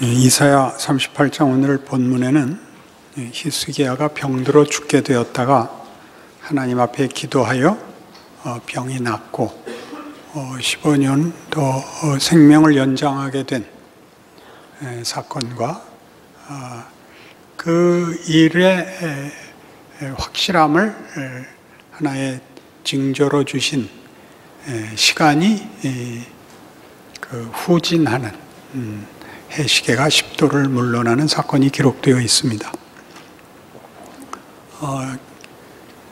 이사야 38장 오늘 본문에는 히스기야가 병들어 죽게 되었다가 하나님 앞에 기도하여 병이 낫고 15년 더 생명을 연장하게 된 사건과 그 일의 확실함을 하나의 징조로 주신 시간이 후진하는 해시계가 10도를 물러나는 사건이 기록되어 있습니다.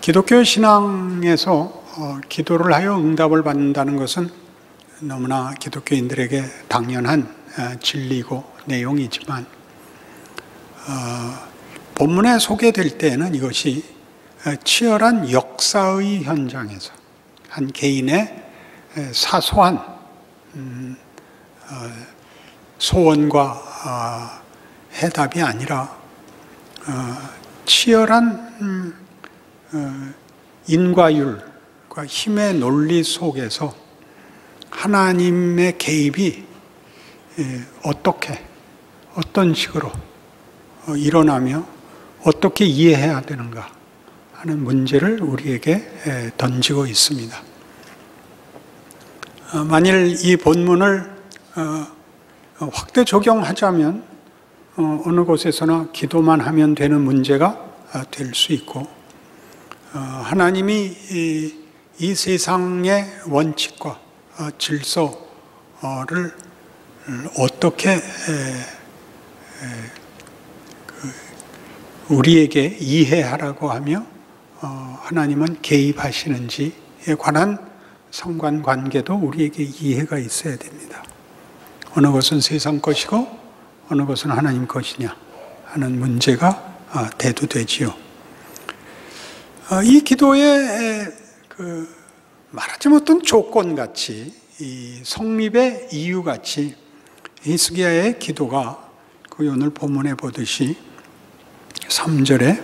기독교 신앙에서 기도를 하여 응답을 받는다는 것은 너무나 기독교인들에게 당연한 진리고 내용이지만 본문에 소개될 때에는 이것이 치열한 역사의 현장에서 한 개인의 사소한 소원과 해답이 아니라 치열한 인과율과 힘의 논리 속에서 하나님의 개입이 어떤 식으로 일어나며 어떻게 이해해야 되는가 하는 문제를 우리에게 던지고 있습니다. 만일 이 본문을 확대 적용하자면 어느 곳에서나 기도만 하면 되는 문제가 될 수 있고, 하나님이 이 세상의 원칙과 질서를 어떻게 우리에게 이해하라고 하며 하나님은 개입하시는지에 관한 상관관계도 우리에게 이해가 있어야 됩니다. 어느 것은 세상 것이고 어느 것은 하나님 것이냐 하는 문제가 대두되지요. 이 기도의 말하지 못한 조건같이, 이 성립의 이유같이 히스기야의 기도가 오늘 본문에 보듯이 3절에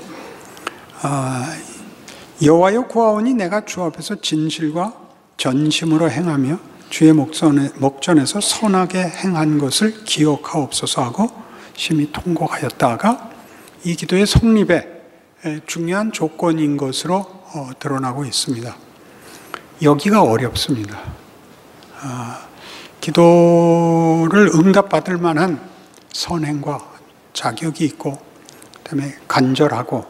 여호와여 구하오니 내가 주 앞에서 진실과 전심으로 행하며 주의 목전에서 선하게 행한 것을 기억하옵소서 하고 심히 통곡하였다가 이 기도의 성립의 중요한 조건인 것으로 드러나고 있습니다. 여기가 어렵습니다. 기도를 응답받을 만한 선행과 자격이 있고 그다음에 간절하고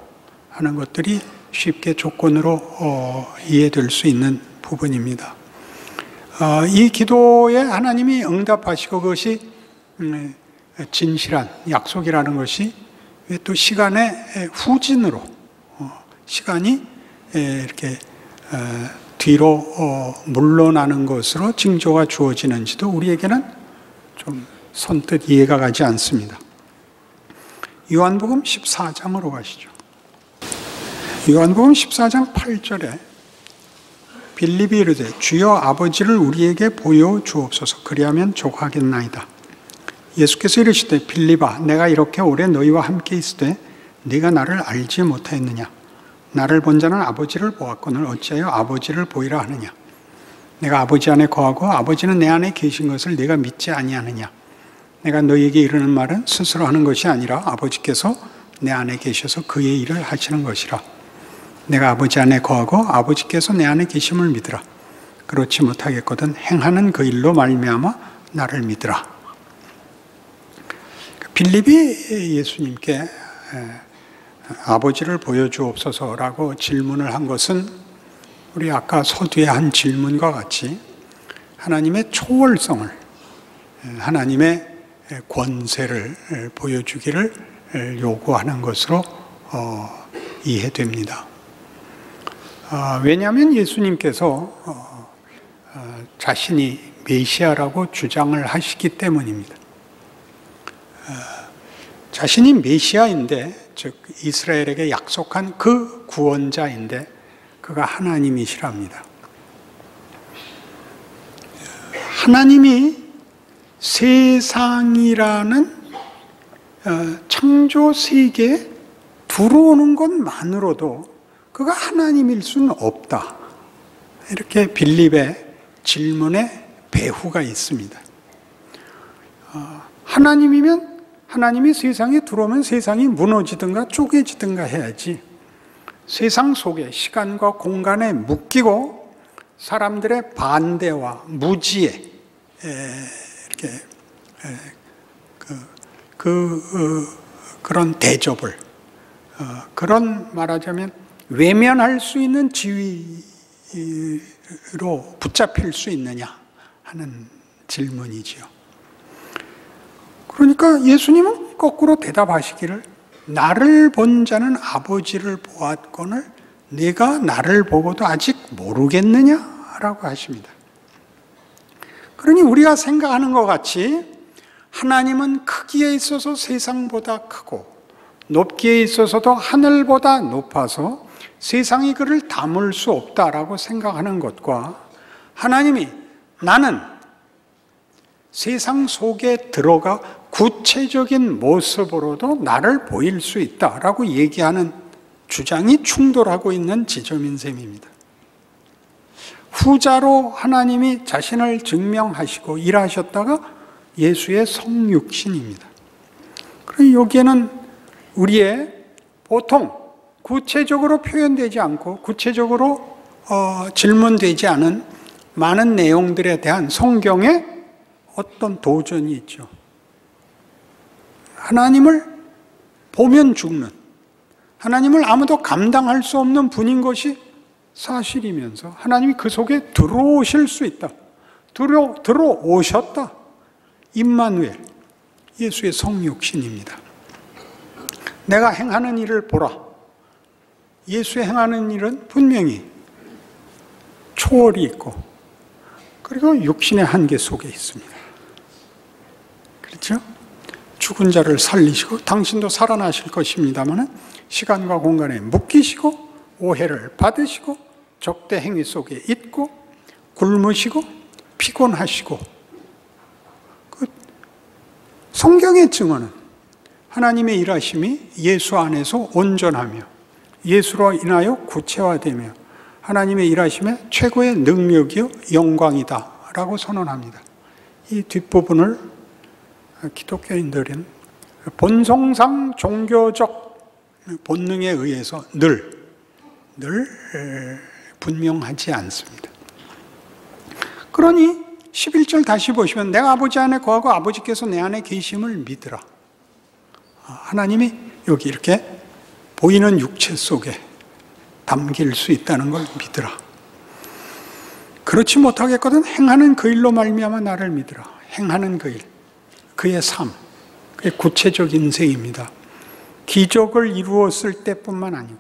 하는 것들이 쉽게 조건으로 이해될 수 있는 부분입니다. 이 기도에 하나님이 응답하시고 그것이 진실한 약속이라는 것이 또 시간의 후진으로 시간이 이렇게 뒤로 물러나는 것으로 징조가 주어지는지도 우리에게는 좀 선뜻 이해가 가지 않습니다. 요한복음 14장으로 가시죠. 요한복음 14장 8절에 빌립이 이르되 주여 아버지를 우리에게 보여주옵소서 그리하면 족하겠나이다. 예수께서 이르시되 빌립아 내가 이렇게 오래 너희와 함께 있으되 네가 나를 알지 못하였느냐. 나를 본 자는 아버지를 보았거늘 어찌하여 아버지를 보이라 하느냐. 내가 아버지 안에 거하고 아버지는 내 안에 계신 것을 네가 믿지 아니하느냐. 내가 너희에게 이르는 말은 스스로 하는 것이 아니라 아버지께서 내 안에 계셔서 그의 일을 하시는 것이라. 내가 아버지 안에 거하고 아버지께서 내 안에 계심을 믿으라. 그렇지 못하겠거든 행하는 그 일로 말미암아 나를 믿으라. 빌립이 예수님께 아버지를 보여주옵소서라고 질문을 한 것은 우리 아까 서두에 한 질문과 같이 하나님의 초월성을, 하나님의 권세를 보여주기를 요구하는 것으로 이해됩니다. 왜냐하면 예수님께서 자신이 메시아라고 주장을 하시기 때문입니다. 자신이 메시아인데, 즉 이스라엘에게 약속한 그 구원자인데 그가 하나님이시랍니다. 하나님이 세상이라는 창조 세계에 들어오는 것만으로도 그가 하나님일 수는 없다. 이렇게 빌립의 질문에 배후가 있습니다. 하나님이면 하나님이 세상에 들어오면 세상이 무너지든가 쪼개지든가 해야지, 세상 속에 시간과 공간에 묶이고 사람들의 반대와 무지에 이렇게 그런 대접을, 그런 말하자면 외면할 수 있는 지위로 붙잡힐 수 있느냐 하는 질문이지요. 그러니까 예수님은 거꾸로 대답하시기를, 나를 본 자는 아버지를 보았거늘 네가 나를 보고도 아직 모르겠느냐라고 하십니다. 그러니 우리가 생각하는 것 같이 하나님은 크기에 있어서 세상보다 크고 높기에 있어서도 하늘보다 높아서 세상이 그를 담을 수 없다라고 생각하는 것과, 하나님이 나는 세상 속에 들어가 구체적인 모습으로도 나를 보일 수 있다라고 얘기하는 주장이 충돌하고 있는 지점인 셈입니다. 후자로 하나님이 자신을 증명하시고 일하셨다가 예수의 성육신입니다. 그리고 여기에는 우리의 보통 구체적으로 표현되지 않고 구체적으로 질문되지 않은 많은 내용들에 대한 성경의 어떤 도전이 있죠. 하나님을 보면 죽는, 하나님을 아무도 감당할 수 없는 분인 것이 사실이면서 하나님이 그 속에 들어오실 수 있다, 들어오셨다. 임마누엘, 예수의 성육신입니다. 내가 행하는 일을 보라. 예수의 행하는 일은 분명히 초월이 있고 그리고 육신의 한계 속에 있습니다. 그렇죠? 죽은 자를 살리시고 당신도 살아나실 것입니다만 시간과 공간에 묶이시고 오해를 받으시고 적대 행위 속에 있고 굶으시고 피곤하시고, 그 성경의 증언은 하나님의 일하심이 예수 안에서 온전하며 예수로 인하여 구체화되며 하나님의 일하심의 최고의 능력이요 영광이다 라고 선언합니다. 이 뒷부분을 기독교인들은 본성상 종교적 본능에 의해서 늘 분명하지 않습니다. 그러니 11절 다시 보시면 내가 아버지 안에 거하고 아버지께서 내 안에 계심을 믿으라. 하나님이 여기 이렇게 보이는 육체 속에 담길 수 있다는 걸 믿으라. 그렇지 못하겠거든 행하는 그 일로 말미암아 나를 믿으라. 행하는 그 일, 그의 삶, 그의 구체적 인생입니다. 기적을 이루었을 때뿐만 아니고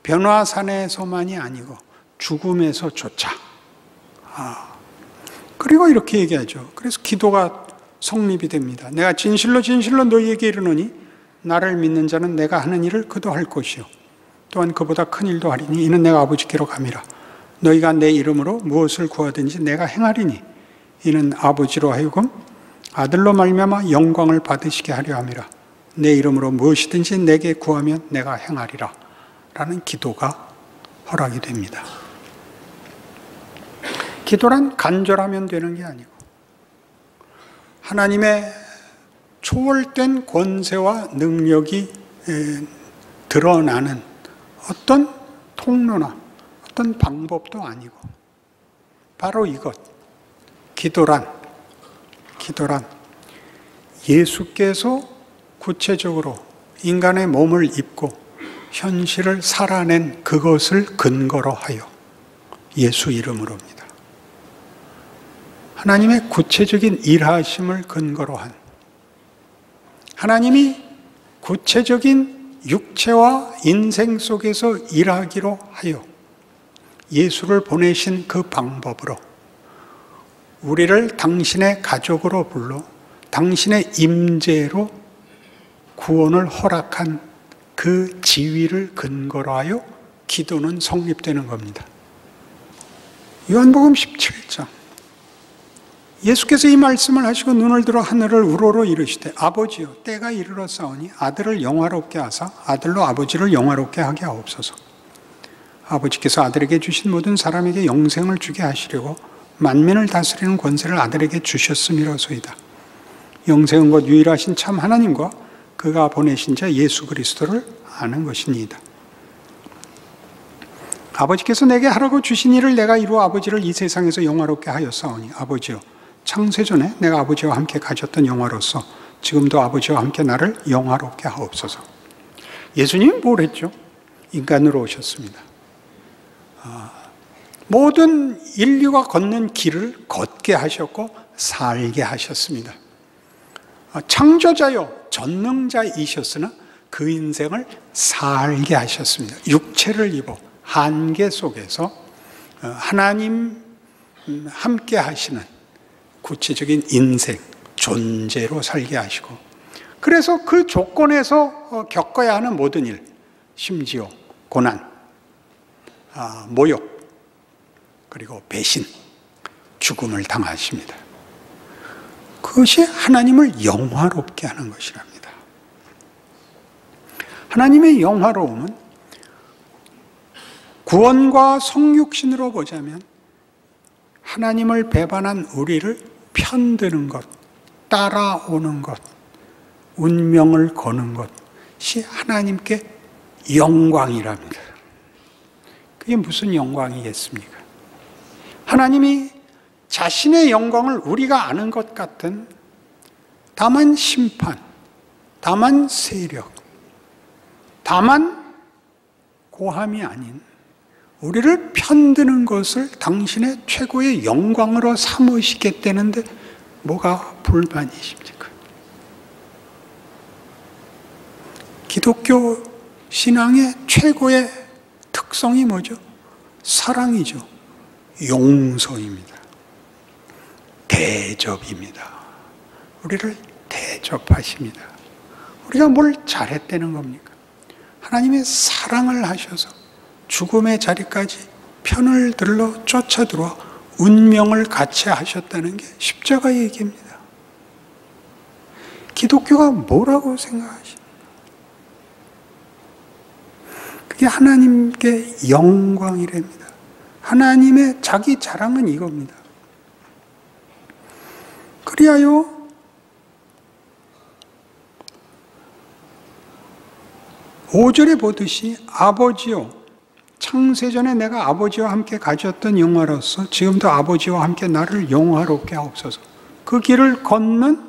변화산에서만이 아니고 죽음에서조차. 그리고 이렇게 얘기하죠. 그래서 기도가 성립이 됩니다. 내가 진실로 진실로 너희에게 이르노니 나를 믿는 자는 내가 하는 일을 그도 할 것이요 또한 그보다 큰 일도 하리니 이는 내가 아버지께로 감이라. 너희가 내 이름으로 무엇을 구하든지 내가 행하리니 이는 아버지로 하여금 아들로 말미암아 영광을 받으시게 하려 함이라. 내 이름으로 무엇이든지 내게 구하면 내가 행하리라 라는 기도가 허락이 됩니다. 기도란 간절하면 되는 게 아니고 하나님의 초월된 권세와 능력이 드러나는 어떤 통로나 어떤 방법도 아니고 바로 이것, 기도란 예수께서 구체적으로 인간의 몸을 입고 현실을 살아낸 그것을 근거로 하여 예수 이름으로입니다. 하나님의 구체적인 일하심을 근거로 한, 하나님이 구체적인 육체와 인생 속에서 일하기로 하여 예수를 보내신 그 방법으로 우리를 당신의 가족으로 불러 당신의 임재로 구원을 허락한 그 지위를 근거로 하여 기도는 성립되는 겁니다. 요한복음 17장, 예수께서 이 말씀을 하시고 눈을 들어 하늘을 우러러 이르시되 아버지여 때가 이르러 싸우니 아들을 영화롭게 하사 아들로 아버지를 영화롭게 하게 하옵소서. 아버지께서 아들에게 주신 모든 사람에게 영생을 주게 하시려고 만민을 다스리는 권세를 아들에게 주셨음이로소이다. 영생은 곧 유일하신 참 하나님과 그가 보내신 자 예수 그리스도를 아는 것이니이다. 아버지께서 내게 하라고 주신 일을 내가 이루어 아버지를 이 세상에서 영화롭게 하였사오니 아버지여 창세전에 내가 아버지와 함께 가졌던 영화로서 지금도 아버지와 함께 나를 영화롭게 하옵소서. 예수님이 뭘 했죠? 인간으로 오셨습니다. 모든 인류가 걷는 길을 걷게 하셨고 살게 하셨습니다. 창조자요 전능자이셨으나 그 인생을 살게 하셨습니다. 육체를 입어 한계 속에서 하나님 함께 하시는 구체적인 인생, 존재로 살게 하시고, 그래서 그 조건에서 겪어야 하는 모든 일, 심지어 고난, 모욕, 그리고 배신, 죽음을 당하십니다. 그것이 하나님을 영화롭게 하는 것이랍니다. 하나님의 영화로움은 구원과 성육신으로 보자면 하나님을 배반한 우리를 편드는 것, 따라오는 것, 운명을 거는 것이 하나님께 영광이랍니다. 그게 무슨 영광이겠습니까? 하나님이 자신의 영광을 우리가 아는 것 같은 다만 심판, 다만 세력, 다만 고함이 아닌 우리를 편드는 것을 당신의 최고의 영광으로 삼으시겠다는데 뭐가 불만이십니까? 기독교 신앙의 최고의 특성이 뭐죠? 사랑이죠. 용서입니다. 대접입니다. 우리를 대접하십니다. 우리가 뭘 잘했다는 겁니까? 하나님의 사랑을 하셔서 죽음의 자리까지 편을 들러 쫓아들어와 운명을 같이 하셨다는 게 십자가의 얘기입니다. 기독교가 뭐라고 생각하십니까? 그게 하나님께 영광이랍니다. 하나님의 자기 자랑은 이겁니다. 그리하여 오절에 보듯이 아버지요 창세전에 내가 아버지와 함께 가졌던 영화로서 지금도 아버지와 함께 나를 영화롭게 하옵소서. 그 길을 걷는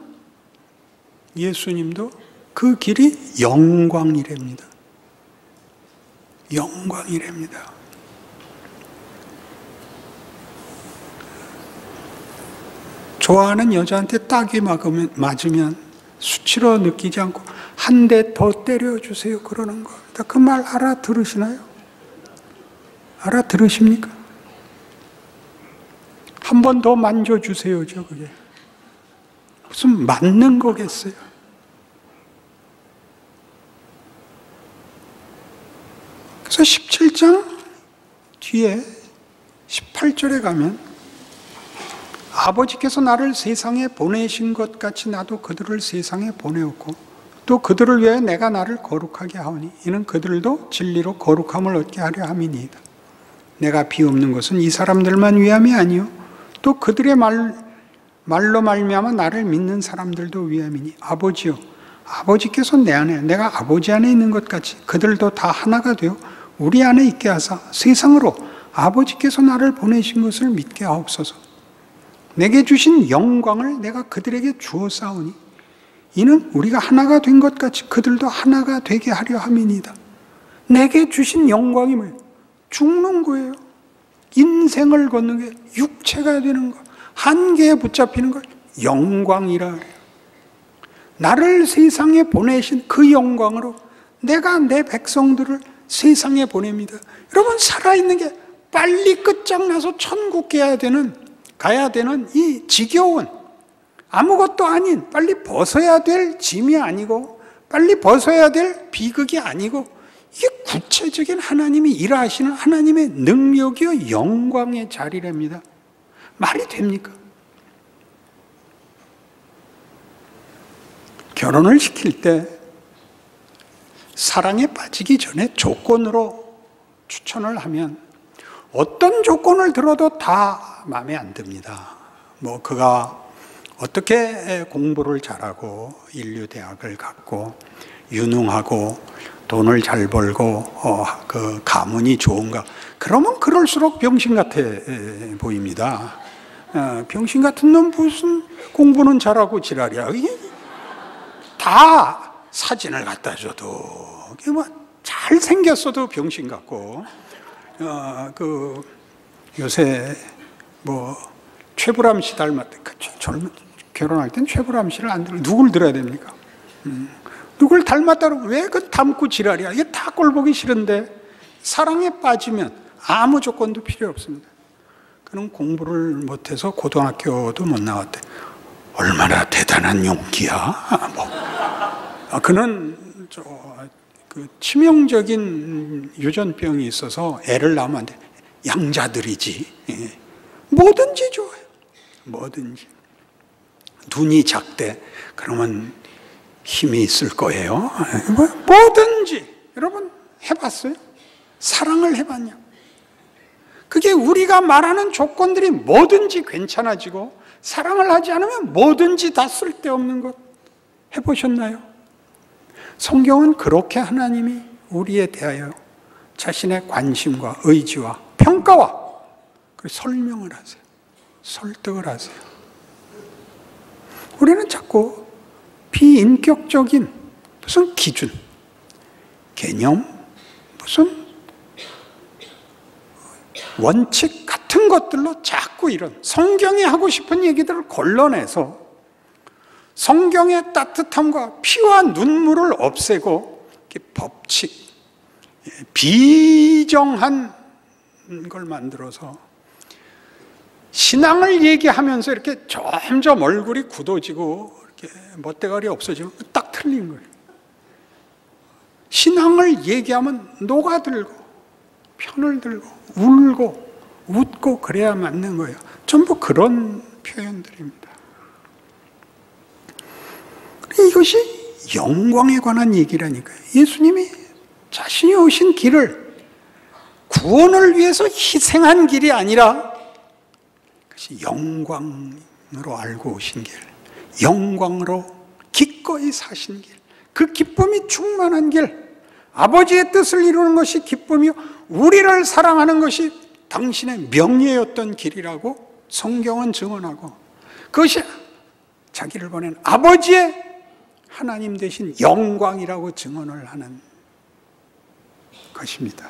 예수님도 그 길이 영광이랍니다. 영광이랍니다. 좋아하는 여자한테 딱이 맞으면 수치로 느끼지 않고 한 대 더 때려주세요 그러는 겁니다. 그 말 알아들으시나요? 알아들으십니까? 한 번 더 만져주세요죠, 그게. 무슨 맞는 거겠어요? 그래서 17장 뒤에 18절에 가면 아버지께서 나를 세상에 보내신 것 같이 나도 그들을 세상에 보내었고 또 그들을 위해 내가 나를 거룩하게 하오니 이는 그들도 진리로 거룩함을 얻게 하려 함이니이다. 내가 비옵는 것은 이 사람들만 위함이 아니요 또 그들의 말로 말미암아 나를 믿는 사람들도 위함이니 아버지요 아버지께서 내 안에 내가 아버지 안에 있는 것 같이 그들도 다 하나가 되어 우리 안에 있게 하사 세상으로 아버지께서 나를 보내신 것을 믿게 하옵소서. 내게 주신 영광을 내가 그들에게 주었사오니 이는 우리가 하나가 된 것 같이 그들도 하나가 되게 하려 함이니이다. 내게 주신 영광이 뭐예요? 죽는 거예요. 인생을 걷는 게 육체가 되는 거, 한계에 붙잡히는 걸 영광이라 그래요. 나를 세상에 보내신 그 영광으로 내가 내 백성들을 세상에 보냅니다. 여러분, 살아있는 게 빨리 끝장나서 천국 가야 되는 이 지겨운 아무것도 아닌 빨리 벗어야 될 짐이 아니고 빨리 벗어야 될 비극이 아니고 이게 구체적인 하나님이 일하시는 하나님의 능력이요 영광의 자리랍니다. 말이 됩니까? 결혼을 시킬 때 사랑에 빠지기 전에 조건으로 추천을 하면 어떤 조건을 들어도 다 마음에 안 듭니다. 뭐 그가 어떻게 공부를 잘하고 인류대학을 갖고 유능하고 돈을 잘 벌고 그 가문이 좋은가? 그러면 그럴수록 병신 같아 보입니다. 병신 같은 놈 무슨 공부는 잘하고 지랄이야. 다 사진을 갖다 줘도 뭐 잘생겼어도 병신 같고, 그 요새 뭐 최불암 씨 닮았대. 젊은 결혼할 땐 최불암 씨를 안 들어. 누굴 들어야 됩니까? 누굴 닮았다고 왜 그 닮고 지랄이야? 이게 다 꼴보기 싫은데 사랑에 빠지면 아무 조건도 필요 없습니다. 그럼 공부를 못해서 고등학교도 못 나왔대. 얼마나 대단한 용기야. 그는 그 치명적인 유전병이 있어서 애를 낳으면 안 돼. 양자들이지. 뭐든지 좋아요. 뭐든지. 눈이 작대. 그러면 힘이 있을 거예요. 뭐든지. 여러분 해봤어요? 사랑을 해봤냐? 그게 우리가 말하는 조건들이 뭐든지 괜찮아지고 사랑을 하지 않으면 뭐든지 다 쓸데없는 것 해보셨나요? 성경은 그렇게 하나님이 우리에 대하여 자신의 관심과 의지와 평가와 설명을 하세요. 설득을 하세요. 우리는 자꾸 비인격적인 무슨 기준, 개념, 무슨 원칙 같은 것들로 자꾸 이런 성경이 하고 싶은 얘기들을 걸러내서 성경의 따뜻함과 피와 눈물을 없애고 법칙, 비정한 걸 만들어서 신앙을 얘기하면서 이렇게 점점 얼굴이 굳어지고 이렇게 멋대가리 없어지면 딱 틀린 거예요. 신앙을 얘기하면 녹아들고 편을 들고 울고 웃고 그래야 맞는 거예요. 전부 그런 표현들입니다. 이것이 영광에 관한 얘기라니까요. 예수님이 자신이 오신 길을 구원을 위해서 희생한 길이 아니라 그것이 영광으로 알고 오신 길, 영광으로 기꺼이 사신 길, 그 기쁨이 충만한 길, 아버지의 뜻을 이루는 것이 기쁨이요 우리를 사랑하는 것이 당신의 명예였던 길이라고 성경은 증언하고, 그것이 자기를 보낸 아버지의 하나님 대신 영광이라고 증언을 하는 것입니다.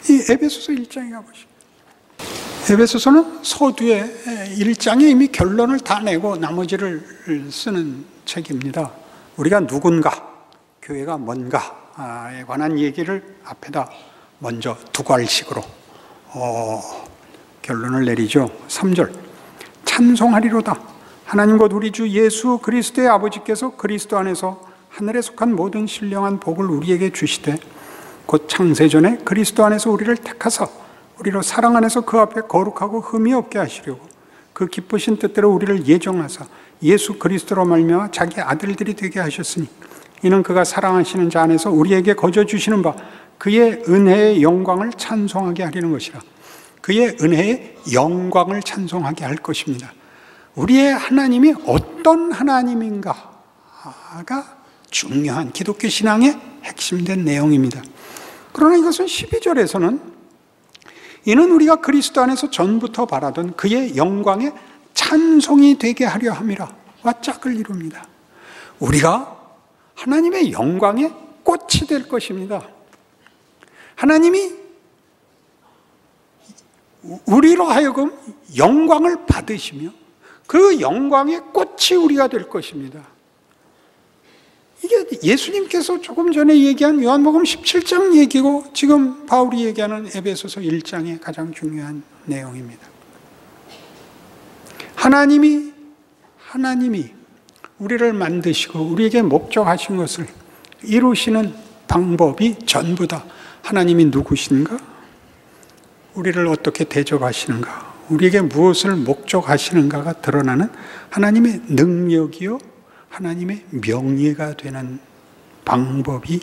이 에베소서 1장에 가보시죠. 에베소서는 서두에 1장에 이미 결론을 다 내고 나머지를 쓰는 책입니다. 우리가 누군가, 교회가 뭔가에 관한 얘기를 앞에다 먼저 두괄식으로 결론을 내리죠. 3절 찬송하리로다. 하나님 곧 우리 주 예수 그리스도의 아버지께서 그리스도 안에서 하늘에 속한 모든 신령한 복을 우리에게 주시되 곧 창세전에 그리스도 안에서 우리를 택하사 우리로 사랑 안에서 그 앞에 거룩하고 흠이 없게 하시려고 그 기쁘신 뜻대로 우리를 예정하사 예수 그리스도로 말미암아 자기 아들들이 되게 하셨으니 이는 그가 사랑하시는 자 안에서 우리에게 거저 주시는 바 그의 은혜의 영광을 찬송하게 하려는 것이라. 그의 은혜의 영광을 찬송하게 할 것입니다. 우리의 하나님이 어떤 하나님인가가 중요한 기독교 신앙의 핵심된 내용입니다. 그러나 이것은 12절에서는 이는 우리가 그리스도 안에서 전부터 바라던 그의 영광의 찬송이 되게 하려 함이라 와 짝을 이룹니다. 우리가 하나님의 영광의 꽃이 될 것입니다. 하나님이 우리로 하여금 영광을 받으시며 그 영광의 꽃이 우리가 될 것입니다. 이게 예수님께서 조금 전에 얘기한 요한복음 17장 얘기고 지금 바울이 얘기하는 에베소서 1장의 가장 중요한 내용입니다. 하나님이 우리를 만드시고 우리에게 목적하신 것을 이루시는 방법이 전부 다 하나님이 누구신가? 우리를 어떻게 대접하시는가? 우리에게 무엇을 목적하시는가가 드러나는 하나님의 능력이요 하나님의 명예가 되는 방법이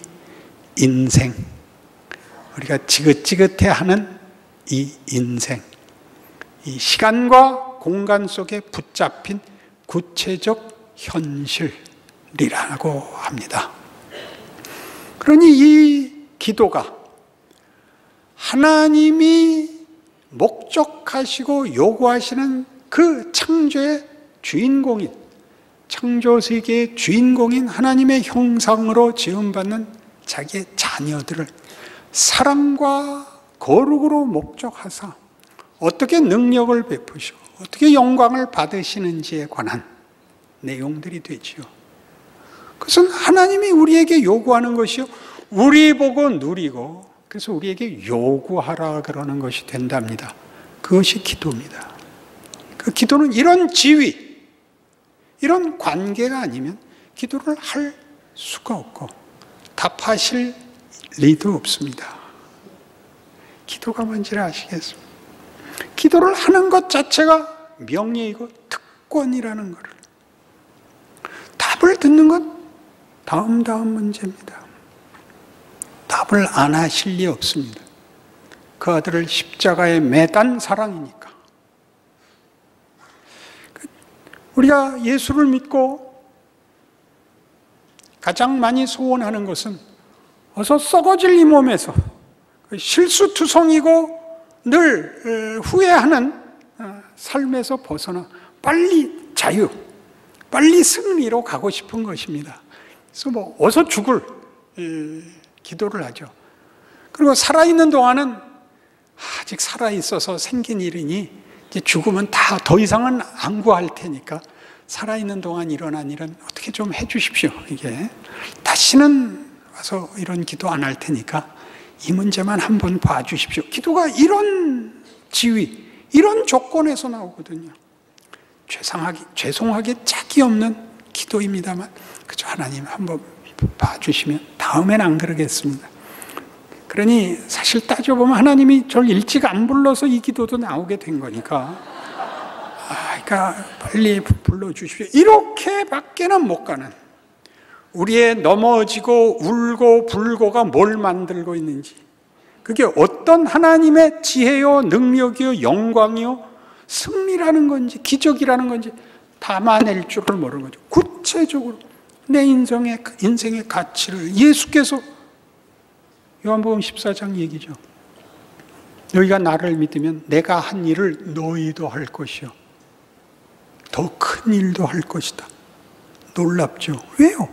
인생, 우리가 지긋지긋해하는 이 인생, 이 시간과 공간 속에 붙잡힌 구체적 현실이라고 합니다. 그러니 이 기도가 하나님이 목적하시고 요구하시는 그 창조의 주인공인, 창조세계의 주인공인 하나님의 형상으로 지음받는 자기의 자녀들을 사랑과 거룩으로 목적하사 어떻게 능력을 베푸시고 어떻게 영광을 받으시는지에 관한 내용들이 되지요. 그것은 하나님이 우리에게 요구하는 것이요, 우리 보고 누리고 그래서 우리에게 요구하라 그러는 것이 된답니다. 그것이 기도입니다. 그 기도는 이런 지위, 이런 관계가 아니면 기도를 할 수가 없고 답하실 리도 없습니다. 기도가 뭔지를 아시겠습니까? 기도를 하는 것 자체가 명예이고 특권이라는 것을, 답을 듣는 것 다음 문제입니다. 답을 안 하실 리 없습니다. 그 아들을 십자가에 매단 사랑이니까. 우리가 예수를 믿고 가장 많이 소원하는 것은 어서 썩어질 이 몸에서 실수투성이고 늘 후회하는 삶에서 벗어나 빨리 자유, 빨리 승리로 가고 싶은 것입니다. 그래서 어서 죽을 기도를 하죠. 그리고 살아있는 동안은 아직 살아있어서 생긴 일이니 이제 죽으면 다 더 이상은 안 구할 테니까 살아있는 동안 일어난 일은 어떻게 좀 해주십시오. 이게 다시는 와서 이런 기도 안 할 테니까 이 문제만 한번 봐주십시오. 기도가 이런 지위, 이런 조건에서 나오거든요. 죄송하게 짝이 없는 기도입니다만 그저 하나님 한번 봐주시면 다음엔 안 그러겠습니다. 그러니 사실 따져보면 하나님이 저를 일찍 안 불러서 이 기도도 나오게 된 거니까 그러니까 빨리 불러주십시오. 이렇게밖에는 못 가는, 우리의 넘어지고 울고 불고가 뭘 만들고 있는지, 그게 어떤 하나님의 지혜요 능력이요 영광이요 승리라는 건지 기적이라는 건지 담아낼 줄을 모르는 거죠. 구체적으로 내 인생의 가치를 예수께서, 요한복음 14장 얘기죠. 너희가 나를 믿으면 내가 한 일을 너희도 할 것이요 더 큰 일도 할 것이다. 놀랍죠? 왜요?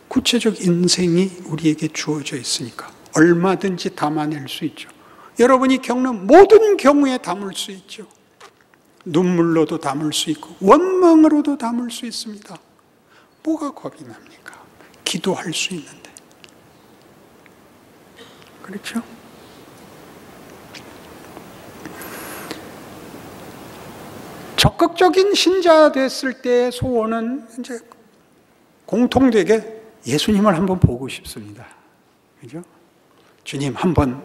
구체적 인생이 우리에게 주어져 있으니까 얼마든지 담아낼 수 있죠. 여러분이 겪는 모든 경우에 담을 수 있죠. 눈물로도 담을 수 있고 원망으로도 담을 수 있습니다. 뭐가 겁이 납니까? 기도할 수 있는데. 그렇죠? 적극적인 신자 됐을 때의 소원은 이제 공통되게 예수님을 한번 보고 싶습니다. 그죠? 주님 한 번만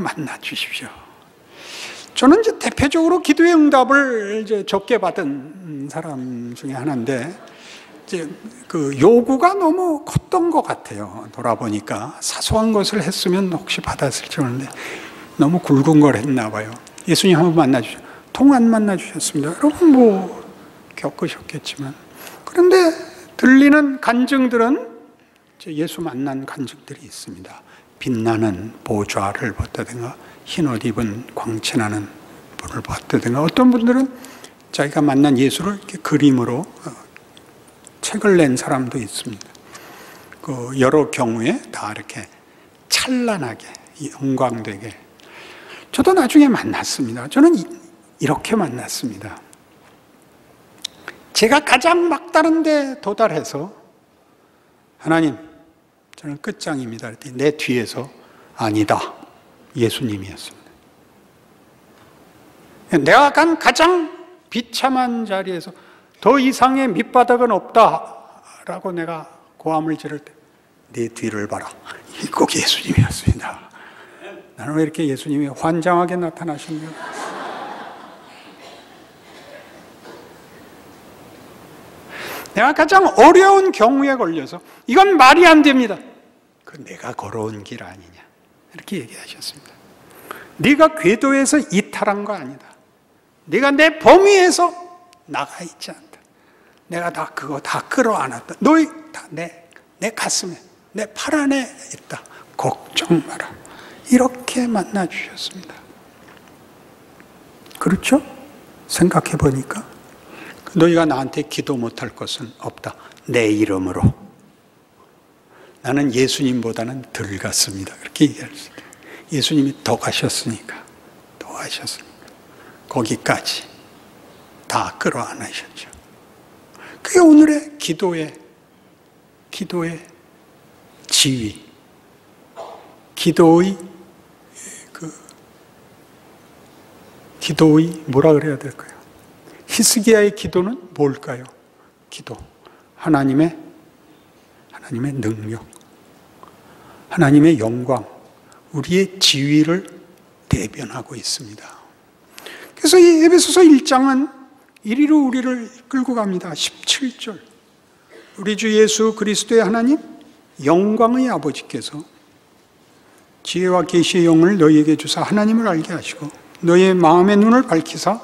만나 주십시오. 저는 이제 대표적으로 기도의 응답을 이제 적게 받은 사람 중에 하나인데, 이제 그 요구가 너무 컸던 것 같아요. 돌아보니까 사소한 것을 했으면 혹시 받았을지 모르는데 너무 굴궁거렸나 봐요. 예수님 한번 만나 주십시오. 통 안 만나 주셨습니다. 여러분 뭐 겪으셨겠지만, 그런데 들리는 간증들은 예수 만난 간증들이 있습니다. 빛나는 보좌를 봤다든가 흰 옷 입은 광채나는 분을 봤다든가, 어떤 분들은 자기가 만난 예수를 이렇게 그림으로 책을 낸 사람도 있습니다. 그 여러 경우에 다 이렇게 찬란하게 영광되게. 저도 나중에 만났습니다. 저는 이렇게 만났습니다. 제가 가장 막다른 데 도달해서 하나님 저는 끝장입니다 그랬더니 내 뒤에서 아니다 예수님이었습니다. 내가 간 가장 비참한 자리에서 더 이상의 밑바닥은 없다라고 내가 고함을 지를 때 내 뒤를 봐라, 이 꼭 예수님이었습니다. 나는 왜 이렇게 예수님이 환장하게 나타나셨냐. 내가 가장 어려운 경우에 걸려서 이건 말이 안 됩니다. 그 내가 걸어온 길 아니냐 이렇게 얘기하셨습니다. 네가 궤도에서 이탈한 거 아니다. 네가 내 범위에서 나가 있지 않다. 내가 다 그거 다 끌어안았다. 너희 다 내 가슴에, 내 팔 안에 있다. 걱정 마라. 이렇게 만나 주셨습니다. 그렇죠? 생각해 보니까 너희가 나한테 기도 못할 것은 없다. 내 이름으로. 나는 예수님보다는 덜 갔습니다. 그렇게 얘기할 수 있어요. 예수님이 더 가셨으니까. 거기까지 다 끌어안으셨죠. 그게 오늘의 기도의 지위, 기도의 뭐라 그래야 될까요? 히스기야의 기도는 뭘까요? 기도. 하나님의 능력, 하나님의 영광, 우리의 지위를 대변하고 있습니다. 그래서 이 에베소서 1장은 이리로 우리를 끌고 갑니다. 17절. 우리 주 예수 그리스도의 하나님, 영광의 아버지께서 지혜와 계시의 영을 너희에게 주사 하나님을 알게 하시고 너희의 마음의 눈을 밝히사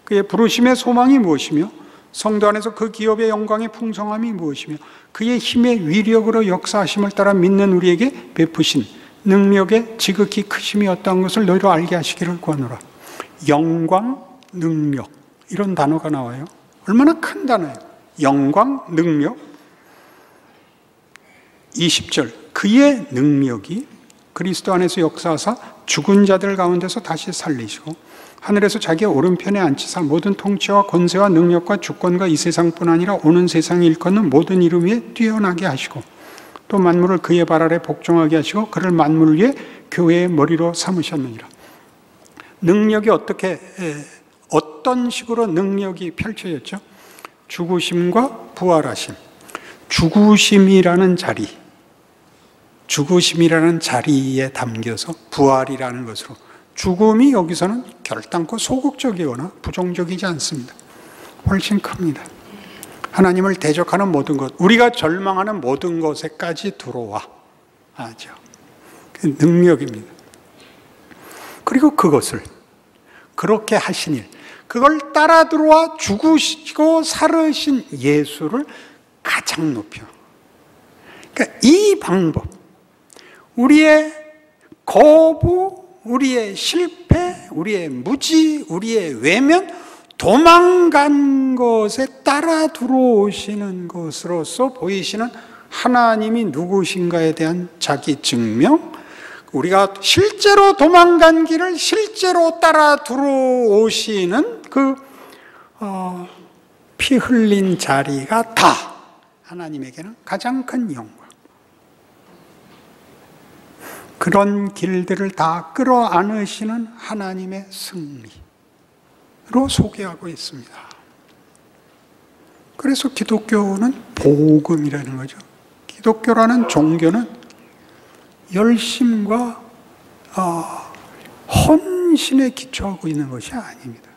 그의 부르심의 소망이 무엇이며 성도 안에서 그 기업의 영광의 풍성함이 무엇이며 그의 힘의 위력으로 역사하심을 따라 믿는 우리에게 베푸신 능력의 지극히 크심이 어떠한 것을 너희로 알게 하시기를 구하노라. 영광, 능력 이런 단어가 나와요. 얼마나 큰 단어예요. 영광, 능력. 20절. 그의 능력이 그리스도 안에서 역사하사 죽은 자들 가운데서 다시 살리시고 하늘에서 자기의 오른편에 앉히사 모든 통치와 권세와 능력과 주권과 이 세상뿐 아니라 오는 세상에 일컫는 모든 이름 위에 뛰어나게 하시고 또 만물을 그의 발 아래 복종하게 하시고 그를 만물 위에 교회의 머리로 삼으셨느니라. 능력이 어떤 식으로 능력이 펼쳐졌죠? 죽으심과 부활하심. 죽으심이라는 자리에 담겨서 부활이라는 것으로 죽음이 여기서는 결단코 소극적이거나 부정적이지 않습니다. 훨씬 큽니다. 하나님을 대적하는 모든 것, 우리가 절망하는 모든 것에까지 들어와 하죠. 그 능력입니다. 그리고 그것을 그렇게 하신 일, 그걸 따라 들어와 죽으시고 살으신 예수를 가장 높여. 그러니까 이 방법, 우리의 거부, 우리의 실패, 우리의 무지, 우리의 외면, 도망간 것에 따라 들어오시는 것으로서 보이시는 하나님이 누구신가에 대한 자기 증명, 우리가 실제로 도망간 길을 실제로 따라 들어오시는 피 흘린 자리가 다 하나님에게는 가장 큰 영광. 그런 길들을 다 끌어안으시는 하나님의 승리로 소개하고 있습니다. 그래서 기독교는 복음이라는 거죠. 기독교라는 종교는 열심과 헌신에 기초하고 있는 것이 아닙니다.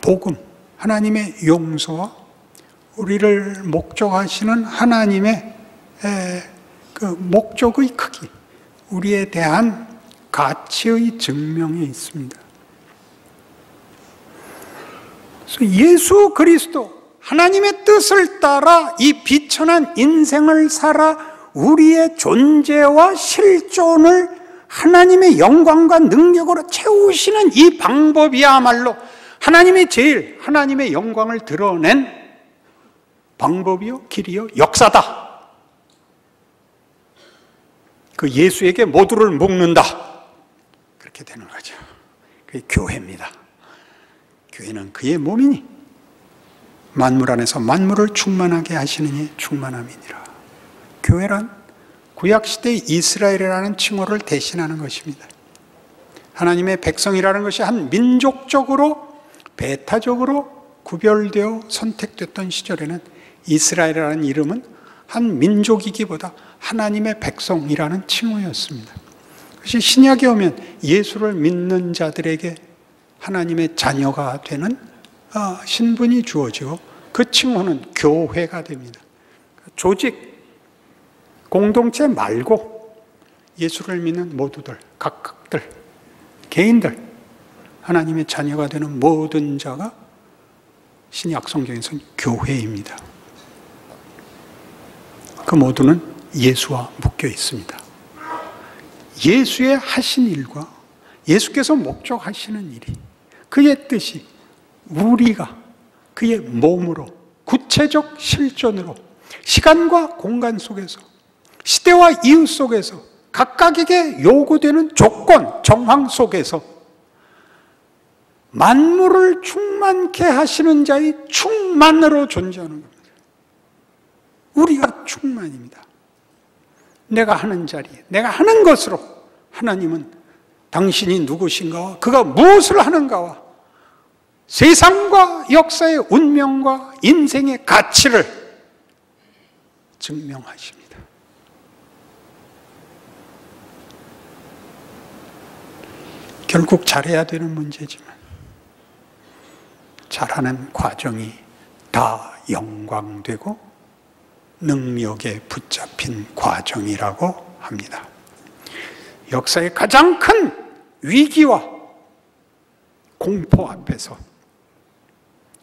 복음, 하나님의 용서와 우리를 목적하시는 하나님의 그 목적의 크기, 우리에 대한 가치의 증명에 있습니다. 그래서 예수 그리스도, 하나님의 뜻을 따라 이 비천한 인생을 살아 우리의 존재와 실존을 하나님의 영광과 능력으로 채우시는 이 방법이야말로 하나님의 영광을 드러낸 방법이요, 길이요, 역사다. 그 예수에게 모두를 묶는다. 그렇게 되는 거죠. 그게 교회입니다. 교회는 그의 몸이니 만물 안에서 만물을 충만하게 하시는 이 충만함이니라. 교회란 구약시대의 이스라엘이라는 칭호를 대신하는 것입니다. 하나님의 백성이라는 것이 한 민족적으로 배타적으로 구별되어 선택됐던 시절에는 이스라엘이라는 이름은 한 민족이기보다 하나님의 백성이라는 칭호였습니다. 그것이 신약에 오면 예수를 믿는 자들에게 하나님의 자녀가 되는 신분이 주어지고 그 칭호는 교회가 됩니다. 조직, 공동체 말고 예수를 믿는 모두들, 각각들, 개인들, 하나님의 자녀가 되는 모든 자가 신약 성경에서는 교회입니다. 그 모두는 예수와 묶여 있습니다. 예수의 하신 일과 예수께서 목적하시는 일이, 그의 뜻이 우리가 그의 몸으로 구체적 실존으로 시간과 공간 속에서, 시대와 이유 속에서, 각각에게 요구되는 조건, 정황 속에서 만물을 충만케 하시는 자의 충만으로 존재하는 겁니다. 우리가 충만입니다. 내가 하는 자리에, 내가 하는 것으로 하나님은 당신이 누구신가와 그가 무엇을 하는가와 세상과 역사의 운명과 인생의 가치를 증명하십니다. 결국 잘해야 되는 문제지만 잘하는 과정이 다 영광되고 능력에 붙잡힌 과정이라고 합니다. 역사의 가장 큰 위기와 공포 앞에서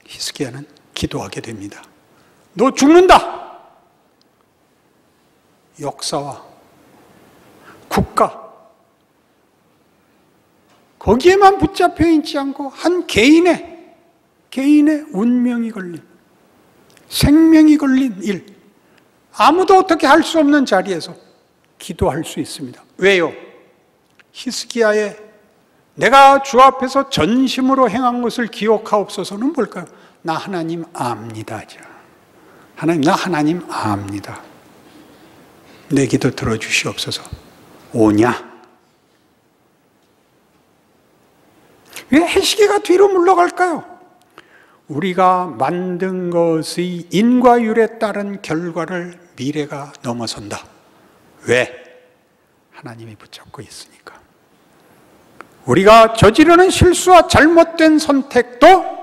히스기야는 기도하게 됩니다. 너 죽는다! 역사와 국가, 거기에만 붙잡혀 있지 않고 한 개인의 운명이 걸린, 생명이 걸린 일, 아무도 어떻게 할 수 없는 자리에서 기도할 수 있습니다. 왜요? 히스기야의 내가 주 앞에서 전심으로 행한 것을 기억하옵소서는 뭘까요? 나 하나님 압니다. 하나님, 나 하나님 압니다. 내 기도 들어주시옵소서. 오냐? 왜 해시기가 뒤로 물러갈까요? 우리가 만든 것의 인과율에 따른 결과를 미래가 넘어선다. 왜? 하나님이 붙잡고 있으니까. 우리가 저지르는 실수와 잘못된 선택도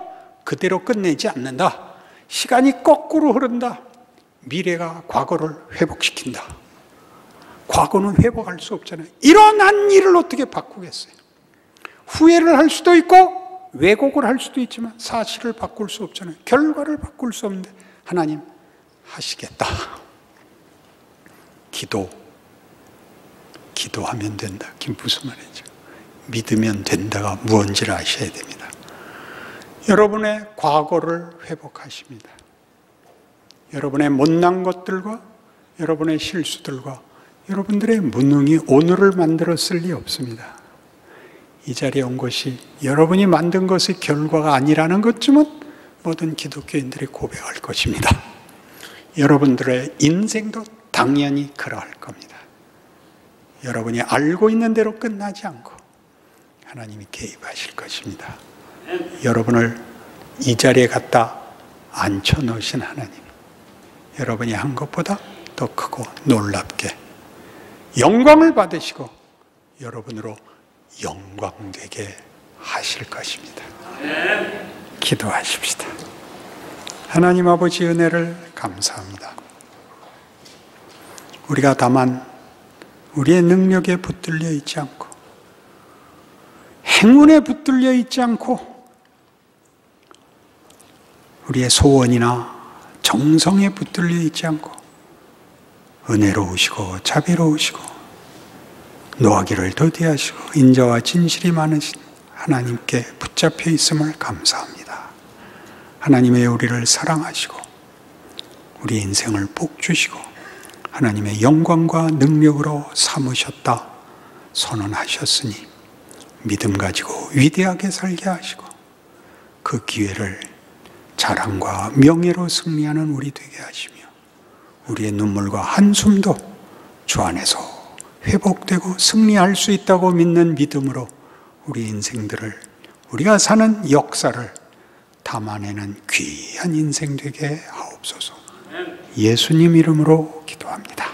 그대로 끝내지 않는다. 시간이 거꾸로 흐른다. 미래가 과거를 회복시킨다. 과거는 회복할 수 없잖아요. 일어난 일을 어떻게 바꾸겠어요? 후회를 할 수도 있고 왜곡을 할 수도 있지만 사실을 바꿀 수 없잖아요. 결과를 바꿀 수 없는데 하나님 하시겠다. 기도하면 된다. 그게 무슨 말이죠? 믿으면 된다가 무언지를 아셔야 됩니다. 여러분의 과거를 회복하십니다. 여러분의 못난 것들과 여러분의 실수들과 여러분들의 무능이 오늘을 만들었을 리 없습니다. 이 자리에 온 것이 여러분이 만든 것의 결과가 아니라는 것쯤은 모든 기독교인들이 고백할 것입니다. 여러분들의 인생도 당연히 그러할 겁니다. 여러분이 알고 있는 대로 끝나지 않고 하나님이 개입하실 것입니다. 여러분을 이 자리에 갖다 앉혀놓으신 하나님, 여러분이 한 것보다 더 크고 놀랍게 영광을 받으시고 여러분으로 영광되게 하실 것입니다. 기도하십시다. 하나님 아버지 은혜를 감사합니다. 우리가 다만 우리의 능력에 붙들려 있지 않고 행운에 붙들려 있지 않고 우리의 소원이나 정성에 붙들려 있지 않고 은혜로우시고 자비로우시고 노하기를 더디하시고 인자와 진실이 많으신 하나님께 붙잡혀 있음을 감사합니다. 하나님의 우리를 사랑하시고 우리 인생을 복 주시고 하나님의 영광과 능력으로 삼으셨다 선언하셨으니 믿음 가지고 위대하게 살게 하시고 그 기회를 자랑과 명예로 승리하는 우리 되게 하시며 우리의 눈물과 한숨도 주 안에서 회복되고 승리할 수 있다고 믿는 믿음으로 우리 인생들을, 우리가 사는 역사를 담아내는 귀한 인생 되게 하옵소서. 예수님 이름으로 기도합니다.